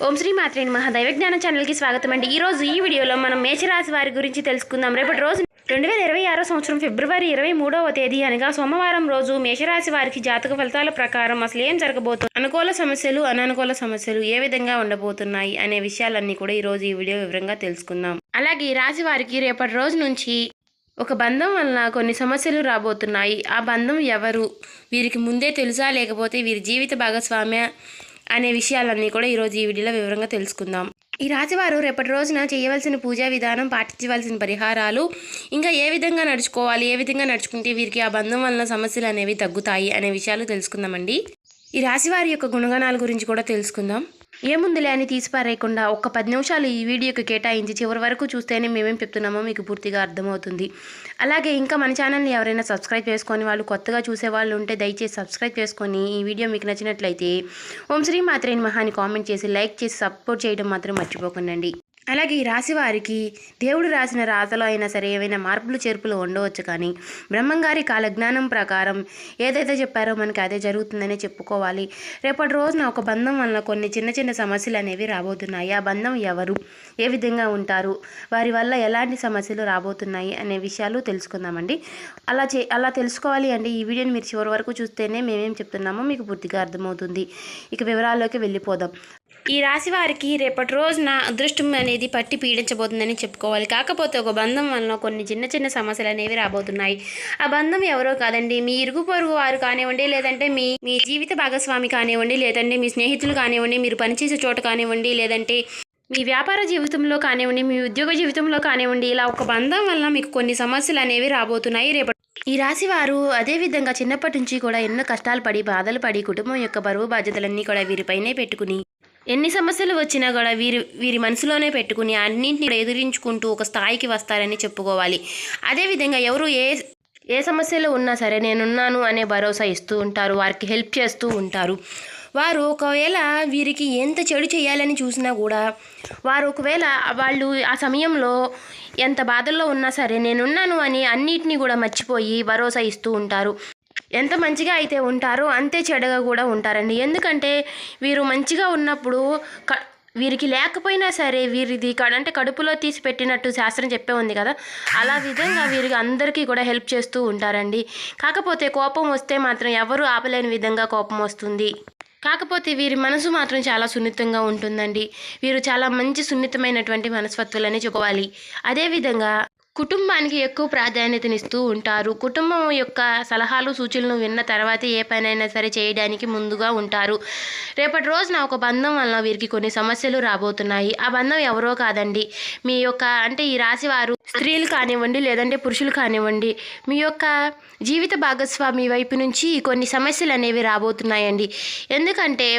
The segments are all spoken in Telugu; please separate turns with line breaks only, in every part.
ఓం శ్రీ మాత్రే నమః. దైవజ్ఞాన ఛానల్కి స్వాగతం అండి. ఈరోజు ఈ వీడియోలో మనం మేషరాశి వారి గురించి తెలుసుకుందాం. రేపటి రోజు 2026 సంవత్సరం ఫిబ్రవరి 23వ తేదీ అనగా సోమవారం రోజు మేషరాశి వారికి జాతక ఫలితాల ప్రకారం అసలు ఏం జరగబోతుంది, అనుకూల సమస్యలు అననుకూల సమస్యలు ఏ విధంగా ఉండబోతున్నాయి అనే విషయాలన్నీ కూడా ఈరోజు ఈ వీడియో వివరంగా తెలుసుకుందాం. అలాగే ఈ రాశి వారికి రేపటి రోజు నుంచి ఒక బంధం వలన కొన్ని సమస్యలు రాబోతున్నాయి. ఆ బంధం ఎవరు, వీరికి ముందే తెలుసా లేకపోతే వీరి జీవిత భాగస్వామ్య అనే విషయాలన్నీ కూడా ఈరోజు ఈ వీడియోలో వివరంగా తెలుసుకుందాం. ఈ రాశివారు రేపటి రోజున చేయవలసిన పూజా విధానం, పాటించవలసిన పరిహారాలు, ఇంకా ఏ విధంగా నడుచుకోవాలి, ఏ విధంగా నడుచుకుంటే వీరికి ఆ బంధం వలన సమస్యలు అనేవి తగ్గుతాయి అనే విషయాలు తెలుసుకుందామండి. ఈ రాశివారి యొక్క గుణగణాల గురించి కూడా తెలుసుకుందాం. ఏముందిలే అని తీసిపారేయకుండా ఒక్క 10 నిమిషాలు ఈ వీడియోకి కేటాయించి చివరి వరకు చూస్తేనే మేమేం చెప్తున్నామో మీకు పూర్తిగా అర్థమవుతుంది. అలాగే ఇంకా మన ఛానల్ని ఎవరైనా సబ్స్క్రైబ్ చేసుకొని వాళ్ళు కొత్తగా చూసే వాళ్ళు ఉంటే దయచేసి సబ్స్క్రైబ్ చేసుకొని ఈ వీడియో మీకు నచ్చినట్లయితే ఓం శ్రీ మాత్రే నమః అని కామెంట్ చేసి లైక్ చేసి సపోర్ట్ చేయడం మాత్రం మర్చిపోకండి. అలాగే ఈ రాశి వారికి దేవుడు రాసిన రాతలో అయినా సరే ఏవైనా మార్పులు చేర్పులు ఉండవచ్చు, కానీ బ్రహ్మంగారి కాలజ్ఞానం ప్రకారం ఏదైతే చెప్పారో మనకి అదే జరుగుతుందనే చెప్పుకోవాలి. రేపటి రోజున ఒక బంధం వలన కొన్ని చిన్న చిన్న సమస్యలు అనేవి రాబోతున్నాయి. ఆ బంధం ఎవరు, ఏ విధంగా ఉంటారు, వారి వల్ల ఎలాంటి సమస్యలు రాబోతున్నాయి అనే విషయాలు తెలుసుకుందామండి. అలా తెలుసుకోవాలి అంటే ఈ వీడియోని మీరు చివరి వరకు చూస్తేనే మేమేం చెప్తున్నామో మీకు పూర్తిగా అర్థమవుతుంది. ఇక వివరాల్లోకి వెళ్ళిపోదాం. ఈ రాశి వారికి రేపటి రోజున అదృష్టం అనేది పట్టి పీడించబోతుందని చెప్పుకోవాలి. కాకపోతే ఒక బంధం వలన కొన్ని చిన్న చిన్న సమస్యలు అనేవి రాబోతున్నాయి. ఆ బంధం ఎవరో కాదండి, మీ ఇరుగు పొరుగు వారు కానివ్వండి, లేదంటే మీ జీవిత భాగస్వామి కానివ్వండి, లేదంటే మీ స్నేహితులు కానివ్వండి, మీరు పనిచేసే చోట కానివ్వండి, లేదంటే మీ వ్యాపార జీవితంలో కానివ్వండి, మీ ఉద్యోగ జీవితంలో కానివ్వండి, ఇలా ఒక బంధం వలన మీకు కొన్ని సమస్యలు అనేవి రాబోతున్నాయి. రేపటి ఈ రాశి వారు అదేవిధంగా చిన్నప్పటి నుంచి కూడా ఎన్నో కష్టాలు పడి, బాధలు పడి, కుటుంబం యొక్క బరువు బాధ్యతలన్నీ కూడా వీరిపైనే పెట్టుకుని, ఎన్ని సమస్యలు వచ్చినా కూడా వీరి మనసులోనే పెట్టుకుని అన్నింటినీ ఎదిరించుకుంటూ ఒక స్థాయికి వస్తారని చెప్పుకోవాలి. అదేవిధంగా ఎవరు ఏ సమస్యలు ఉన్నా సరే నేనున్నాను అనే భరోసా ఇస్తూ ఉంటారు, వారికి హెల్ప్ చేస్తూ ఉంటారు. వారు ఒకవేళ వీరికి ఎంత చెడు చేయాలని చూసినా కూడా వాళ్ళు ఆ సమయంలో ఎంత బాధల్లో ఉన్నా సరే నేనున్నాను అని అన్నిటినీ కూడా మర్చిపోయి భరోసా ఇస్తూ ఉంటారు. ఎంత మంచిగా అయితే ఉంటారో అంతే చెడుగా కూడా ఉంటారండి. ఎందుకంటే వీరు మంచిగా ఉన్నప్పుడు వీరికి లేకపోయినా సరే వీరిది అంటే కడుపులో తీసి పెట్టినట్టు శాస్త్రం చెప్పే ఉంది కదా, అలా విధంగా వీరికి అందరికీ కూడా హెల్ప్ చేస్తూ ఉంటారండి. కాకపోతే కోపం వస్తే మాత్రం ఎవరు ఆపలేని విధంగా కోపం వస్తుంది. కాకపోతే వీరి మనసు మాత్రం చాలా సున్నితంగా ఉంటుందండి. వీరు చాలా మంచి సున్నితమైనటువంటి మనస్తత్వాలని చెప్పుకోవాలి. అదేవిధంగా కుటుంబానికి ఎక్కువ ప్రాధాన్యతనిస్తూ ఉంటారు. కుటుంబం యొక్క సలహాలు సూచనలు విన్న తర్వాత ఏ పనైనా సరే చేయడానికి ముందుగా ఉంటారు. రేపటి రోజున ఒక బంధం వలన వీరికి కొన్ని సమస్యలు రాబోతున్నాయి. ఆ బంధం ఎవరో కాదండి, మీ యొక్క అంటే ఈ రాశి వారు స్త్రీలు కానివ్వండి, లేదంటే పురుషులు కానివ్వండి, మీ యొక్క జీవిత భాగస్వామి వైపు నుంచి కొన్ని సమస్యలు అనేవి రాబోతున్నాయండి. ఎందుకంటే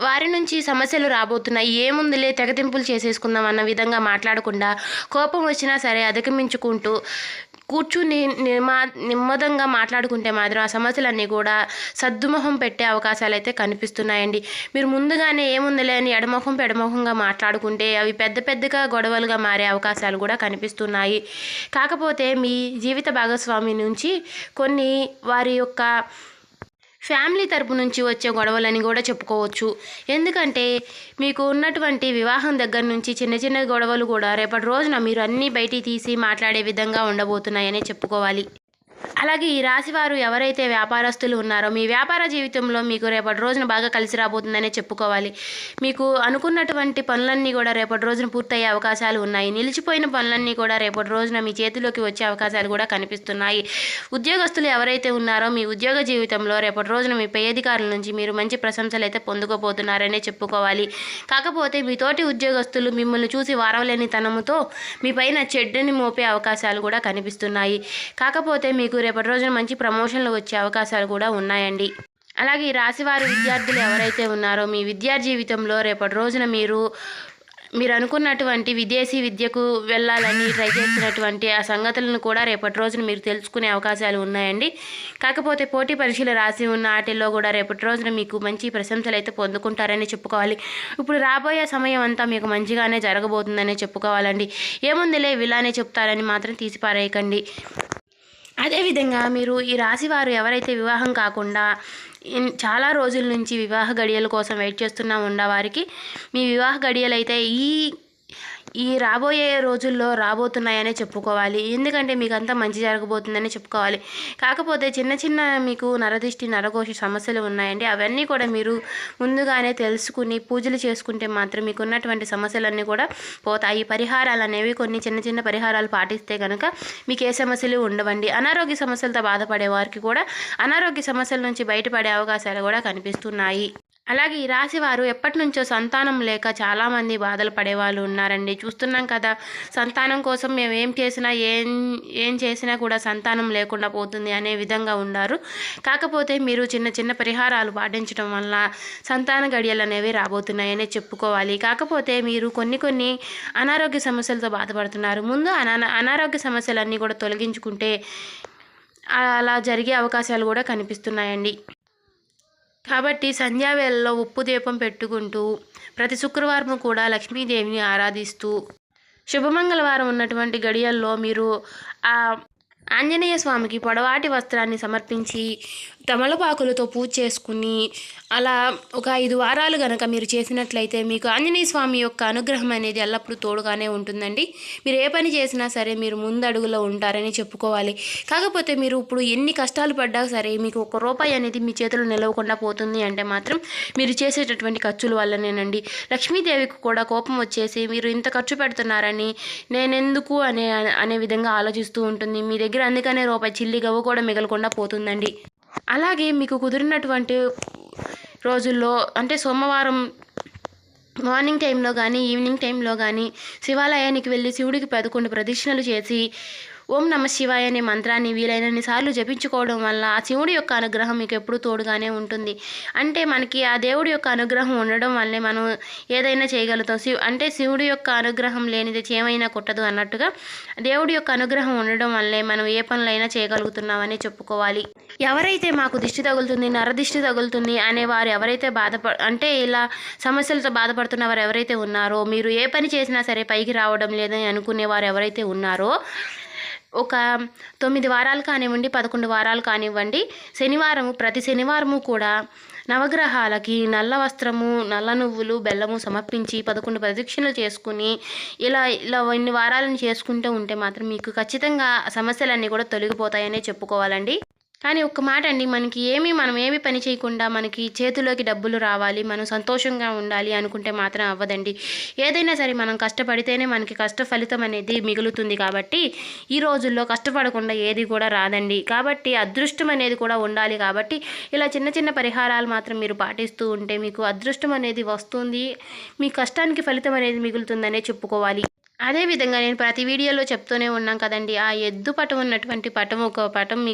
వారి నుంచి సమస్యలు రాబోతున్నాయి. ఏముందిలే తెగతింపులు చేసేసుకుందాం అన్న విధంగా మాట్లాడకుండా కోపం వచ్చినా సరే అధిగమించుకుంటూ కూర్చుని నెమ్మదంగా మాట్లాడుకుంటే మాత్రం ఆ సమస్యలన్నీ కూడా సద్దుమొహం పెట్టే అవకాశాలు అయితే కనిపిస్తున్నాయండి. మీరు ముందుగానే ఏముందిలే అని ఎడమొహం పెడమొహంగా మాట్లాడుకుంటే అవి పెద్దగా గొడవలుగా మారే అవకాశాలు కూడా కనిపిస్తున్నాయి. కాకపోతే మీ జీవిత భాగస్వామి నుంచి కొన్ని వారి యొక్క ఫ్యామిలీ తరపు నుంచి వచ్చే గొడవలని కూడా చెప్పుకోవచ్చు. ఎందుకంటే మీకు ఉన్నటువంటి వివాహం దగ్గర నుంచి చిన్న చిన్న గొడవలు కూడా రేపటి రోజున మీరు అన్నీ బయటికి తీసి మాట్లాడే విధంగా ఉండబోతున్నాయనే చెప్పుకోవాలి. అలాగే ఈ రాశివారు ఎవరైతే వ్యాపారస్తులు ఉన్నారో మీ వ్యాపార జీవితంలో మీకు రేపటి రోజున బాగా కలిసి రాబోతుందనే చెప్పుకోవాలి. మీకు అనుకున్నటువంటి పనులన్నీ కూడా రేపటి రోజున పూర్తయ్యే అవకాశాలు ఉన్నాయి. నిలిచిపోయిన పనులన్నీ కూడా రేపటి రోజున మీ చేతిలోకి వచ్చే అవకాశాలు కూడా కనిపిస్తున్నాయి. ఉద్యోగస్తులు ఎవరైతే ఉన్నారో మీ ఉద్యోగ జీవితంలో రేపటి రోజున మీ పై అధికారుల నుంచి మీరు మంచి ప్రశంసలు అయితే పొందుకోబోతున్నారనే చెప్పుకోవాలి. కాకపోతే మీ తోటి ఉద్యోగస్తులు మిమ్మల్ని చూసి వారవలేని తనముతో మీ పైన చెడ్డని మోపే అవకాశాలు కూడా కనిపిస్తున్నాయి. కాకపోతే మీకు రేపటి రోజున మంచి ప్రమోషన్లు వచ్చే అవకాశాలు కూడా ఉన్నాయండి. అలాగే ఈ రాశివారి విద్యార్థులు ఎవరైతే ఉన్నారో మీ విద్యా జీవితంలో రేపటి రోజున మీరు అనుకున్నటువంటి విదేశీ విద్యకు వెళ్ళాలని ట్రై చేస్తున్నటువంటి ఆ సంగతులను కూడా రేపటి రోజున మీరు తెలుసుకునే అవకాశాలు ఉన్నాయండి. కాకపోతే పోటీ పరీక్షలు రాసి ఉన్న వాటిల్లో కూడా రేపటి రోజున మీకు మంచి ప్రశంసలు అయితే పొందుకుంటారని చెప్పుకోవాలి. ఇప్పుడు రాబోయే సమయం అంతా మీకు మంచిగానే జరగబోతుందని చెప్పుకోవాలండి. ఏముందిలే ఇలానే చెప్తారని మాత్రం తీసిపారేయకండి. అదేవిధంగా మీరు ఈ రాశివారు ఎవరైతే వివాహం కాకుండా చాలా రోజుల నుంచి వివాహ గడియల కోసం వెయిట్ చేస్తున్నా ఉన్నవారికి మీ వివాహ గడియలు అయితే ఈ రాబోయే రోజుల్లో రాబోతున్నాయనే చెప్పుకోవాలి. ఎందుకంటే మీకు అంతా మంచి జరగబోతుందని చెప్పుకోవాలి. కాకపోతే చిన్న చిన్న మీకు నరదిష్టి నరఘోష సమస్యలు ఉన్నాయండి. అవన్నీ కూడా మీరు ముందుగానే తెలుసుకుని పూజలు చేసుకుంటే మాత్రం మీకు ఉన్నటువంటి సమస్యలన్నీ కూడా పోతాయి. పరిహారాలు అనేవి కొన్ని చిన్న చిన్న పరిహారాలు పాటిస్తే కనుక మీకు ఏ సమస్యలు ఉండవండి. అనారోగ్య సమస్యలతో బాధపడే వారికి కూడా అనారోగ్య సమస్యల నుంచి బయటపడే అవకాశాలు కూడా కనిపిస్తున్నాయి. అలాగే ఈ రాశి వారు ఎప్పటి నుంచో సంతానం లేక చాలామంది బాధలు పడేవాళ్ళు ఉన్నారండి. చూస్తున్నాం కదా, సంతానం కోసం మేము ఏం చేసినా కూడా సంతానం లేకుండా పోతుంది అనే విధంగా ఉన్నారు. కాకపోతే మీరు చిన్న చిన్న పరిహారాలు పాటించడం వల్ల సంతాన గడియలు అనేవి రాబోతున్నాయనే చెప్పుకోవాలి. కాకపోతే మీరు కొన్ని అనారోగ్య సమస్యలతో బాధపడుతున్నారు. ముందు అనారోగ్య సమస్యలన్నీ కూడా తొలగించుకుంటే అలా జరిగే అవకాశాలు కూడా కనిపిస్తున్నాయండి. కాబట్టి సంధ్యావేళలో ఉప్పు దీపం పెట్టుకుంటూ ప్రతి శుక్రవారం కూడా లక్ష్మీదేవిని ఆరాధిస్తూ శుభమంగళవారం ఉన్నటువంటి గడియల్లో మీరు ఆ ఆంజనేయ స్వామికి పొడవాటి వస్త్రాన్ని సమర్పించి తమలపాకులతో పూజ చేసుకుని అలా ఒక 5 వారాలు గనక మీరు చేసినట్లయితే మీకు ఆంజనేయ స్వామి యొక్క అనుగ్రహం అనేది ఎల్లప్పుడూ తోడుగానే ఉంటుందండి. మీరు ఏ పని చేసినా సరే మీరు ముందడుగులో ఉంటారని చెప్పుకోవాలి. కాకపోతే మీరు ఇప్పుడు ఎన్ని కష్టాలు పడ్డా సరే మీకు ₹1 అనేది మీ చేతులు నిలవకుండా పోతుంది అంటే మాత్రం మీరు చేసేటటువంటి ఖర్చుల వల్లనేనండి. లక్ష్మీదేవికి కూడా కోపం వచ్చేసి మీరు ఇంత ఖర్చు పెడుతున్నారని నేనెందుకు అనే విధంగా ఆలోచిస్తూ ఉంటుంది. మీ దగ్గర అందుకనే రూపాయి చిల్లి గవ్వ కూడా మిగలకుండా పోతుందండి. అలాగే మీకు కుదిరినటువంటి రోజుల్లో అంటే సోమవారం మార్నింగ్ టైంలో కానీ ఈవినింగ్ టైంలో కానీ శివాలయానికి వెళ్ళి శివుడికి 11 ప్రదక్షిణలు చేసి ఓం నమ శివాయ అనే మంత్రాన్ని వీలైనన్ని సార్లు జపించుకోవడం వల్ల ఆ శివుడి యొక్క అనుగ్రహం మీకు ఎప్పుడూ తోడుగానే ఉంటుంది. అంటే మనకి ఆ దేవుడి యొక్క అనుగ్రహం ఉండడం వల్లే మనం ఏదైనా చేయగలుగుతాం. అంటే శివుడి యొక్క అనుగ్రహం లేనిది చేమైనా కుట్టదు అన్నట్టుగా దేవుడి యొక్క అనుగ్రహం ఉండడం వల్లే మనం ఏ పనులైనా చేయగలుగుతున్నామని చెప్పుకోవాలి. ఎవరైతే మాకు దిష్టి తగులుతుంది నరదిష్టి తగులుతుంది అనేవారు ఎవరైతే అంటే ఇలా సమస్యలతో బాధపడుతున్న వారు ఎవరైతే ఉన్నారో, మీరు ఏ పని చేసినా సరే పైకి రావడం లేదని అనుకునేవారు ఎవరైతే ఉన్నారో, ఒక 9 వారాలు కానివ్వండి 11 వారాలు కానివ్వండి ప్రతి శనివారము కూడా నవగ్రహాలకి నల్ల వస్త్రము నల్ల నువ్వులు బెల్లము సమర్పించి 11 ప్రదక్షిణలు చేసుకుని ఇలా ఇన్ని వారాలను చేసుకుంటూ ఉంటే మాత్రం మీకు ఖచ్చితంగా సమస్యలన్నీ కూడా తొలగిపోతాయనే చెప్పుకోవాలండి. కానీ ఒక్క మాట అండి, మనం ఏమి పని చేయకుండా మనకి చేతిలోకి డబ్బులు రావాలి, మనం సంతోషంగా ఉండాలి అనుకుంటే మాత్రం అవ్వదండి. ఏదైనా సరే మనం కష్టపడితేనే మనకి కష్ట ఫలితం అనేది మిగులుతుంది. కాబట్టి ఈ రోజుల్లో కష్టపడకుండా ఏది కూడా రాదండి. కాబట్టి అదృష్టం అనేది కూడా ఉండాలి. కాబట్టి ఇలా చిన్న చిన్న పరిహారాలు మాత్రం మీరు పాటిస్తూ ఉంటే మీకు అదృష్టం అనేది వస్తుంది, మీ కష్టానికి ఫలితం అనేది మిగులుతుందనే చెప్పుకోవాలి. అదేవిధంగా నేను ప్రతి వీడియోలో చెప్తూనే ఉన్నాం కదండి, ఆ ఎద్దు పటం ఉన్నటువంటి ఒక పటం మీ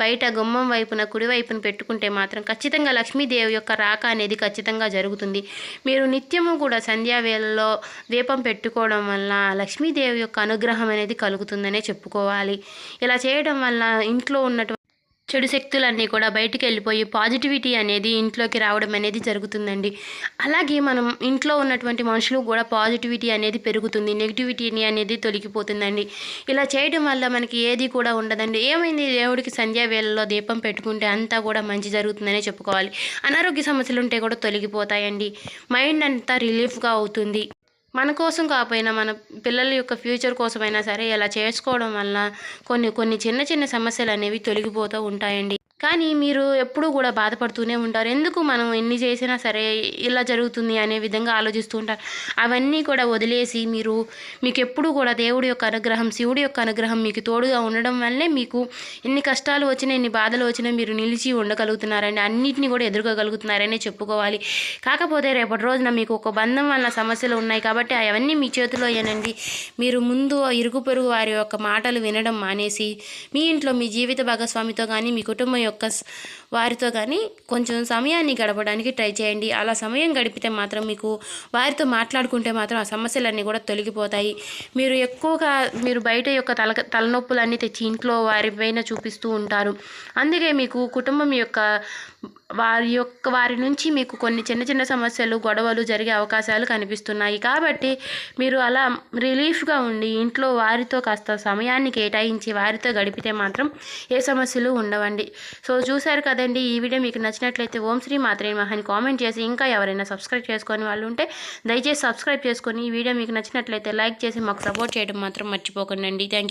బయట గుమ్మం వైపున కుడి వైపున పెట్టుకుంటే మాత్రం ఖచ్చితంగా లక్ష్మీదేవి యొక్క రాక అనేది ఖచ్చితంగా జరుగుతుంది. మీరు నిత్యము కూడా సంధ్యావేళలో దీపం పెట్టుకోవడం వల్ల లక్ష్మీదేవి యొక్క అనుగ్రహం అనేది కలుగుతుందనే చెప్పుకోవాలి. ఇలా చేయడం వల్ల ఇంట్లో ఉన్నటువంటి చెడు శక్తులన్నీ కూడా బయటికి వెళ్ళిపోయి పాజిటివిటీ అనేది ఇంట్లోకి రావడం అనేది జరుగుతుందండి. అలాగే మనం ఇంట్లో ఉన్నటువంటి మనుషులు కూడా పాజిటివిటీ అనేది పెరుగుతుంది, నెగిటివిటీ అనేది తొలగిపోతుందండి. ఇలా చేయడం వల్ల మనకి ఏది కూడా ఉండదండి. ఏమైంది, దేవుడికి సంధ్యావేళలో దీపం పెట్టుకుంటే అంతా కూడా మంచి జరుగుతుందనే చెప్పుకోవాలి. అనారోగ్య సమస్యలు ఉంటే కూడా తొలగిపోతాయండి. మైండ్ అంతా రిలీఫ్గా అవుతుంది. మన కోసం కాకపోయినా మన పిల్లల యొక్క ఫ్యూచర్ కోసమైనా సరే ఇలా చేసుకోవడం వల్ల కొన్ని చిన్న చిన్న సమస్యలు అనేవి తొలగిపోతూ ఉంటాయండి. కానీ మీరు ఎప్పుడూ కూడా బాధపడుతూనే ఉంటారు. ఎందుకు మనం ఎన్ని చేసినా సరే ఇలా జరుగుతుంది అనే విధంగా ఆలోచిస్తూ ఉంటారు. అవన్నీ కూడా వదిలేసి మీకు ఎప్పుడూ కూడా దేవుడి యొక్క అనుగ్రహం శివుడి యొక్క అనుగ్రహం మీకు తోడుగా ఉండడం వల్లే మీకు ఎన్ని కష్టాలు వచ్చినా ఎన్ని బాధలు వచ్చినా మీరు నిలిచి ఉండగలుగుతున్నారండి. అన్నిటినీ కూడా ఎదుర్కోగలుగుతున్నారనే చెప్పుకోవాలి. కాకపోతే రేపటి రోజున మీకు ఒక బంధం వల్ల సమస్యలు ఉన్నాయి కాబట్టి అవన్నీ మీ చేతిలో ఏనండి. మీరు ముందు ఇరుగు పొరుగు వారి యొక్క మాటలు వినడం మానేసి మీ ఇంట్లో మీ జీవిత భాగస్వామితో కానీ మీ కుటుంబం యొక్క వారితో కానీ కొంచెం సమయాన్ని గడపడానికి ట్రై చేయండి. అలా సమయం గడిపితే మాత్రం మీకు వారితో మాట్లాడుకుంటే మాత్రం ఆ సమస్యలన్నీ కూడా తొలగిపోతాయి. మీరు బయట యొక్క తలనొప్పులన్నీ తెచ్చి ఇంట్లో వారి పైన చూపిస్తూ ఉంటారు. అందుకే మీకు కుటుంబం యొక్క వారి నుంచి మీకు కొన్ని చిన్న చిన్న సమస్యలు గొడవలు జరిగే అవకాశాలు కనిపిస్తున్నాయి. కాబట్టి మీరు అలా రిలీఫ్గా ఉండి ఇంట్లో వారితో కాస్త సమయాన్ని కేటాయించి వారితో గడిపితే మాత్రం ఏ సమస్యలు ఉండవండి. సో చూశారు కదండి, ఈ వీడియో మీకు నచ్చినట్లయితే ఓం శ్రీ మాత్రే నమః అని కామెంట్ చేసి, ఇంకా ఎవరైనా సబ్స్క్రైబ్ చేసుకొని వాళ్ళు ఉంటే దయచేసి సబ్స్క్రైబ్ చేసుకొని, ఈ వీడియో మీకు నచ్చినట్లయితే లైక్ చేసి మాకు సపోర్ట్ చేయడం మాత్రం మర్చిపోకండి. Thank you.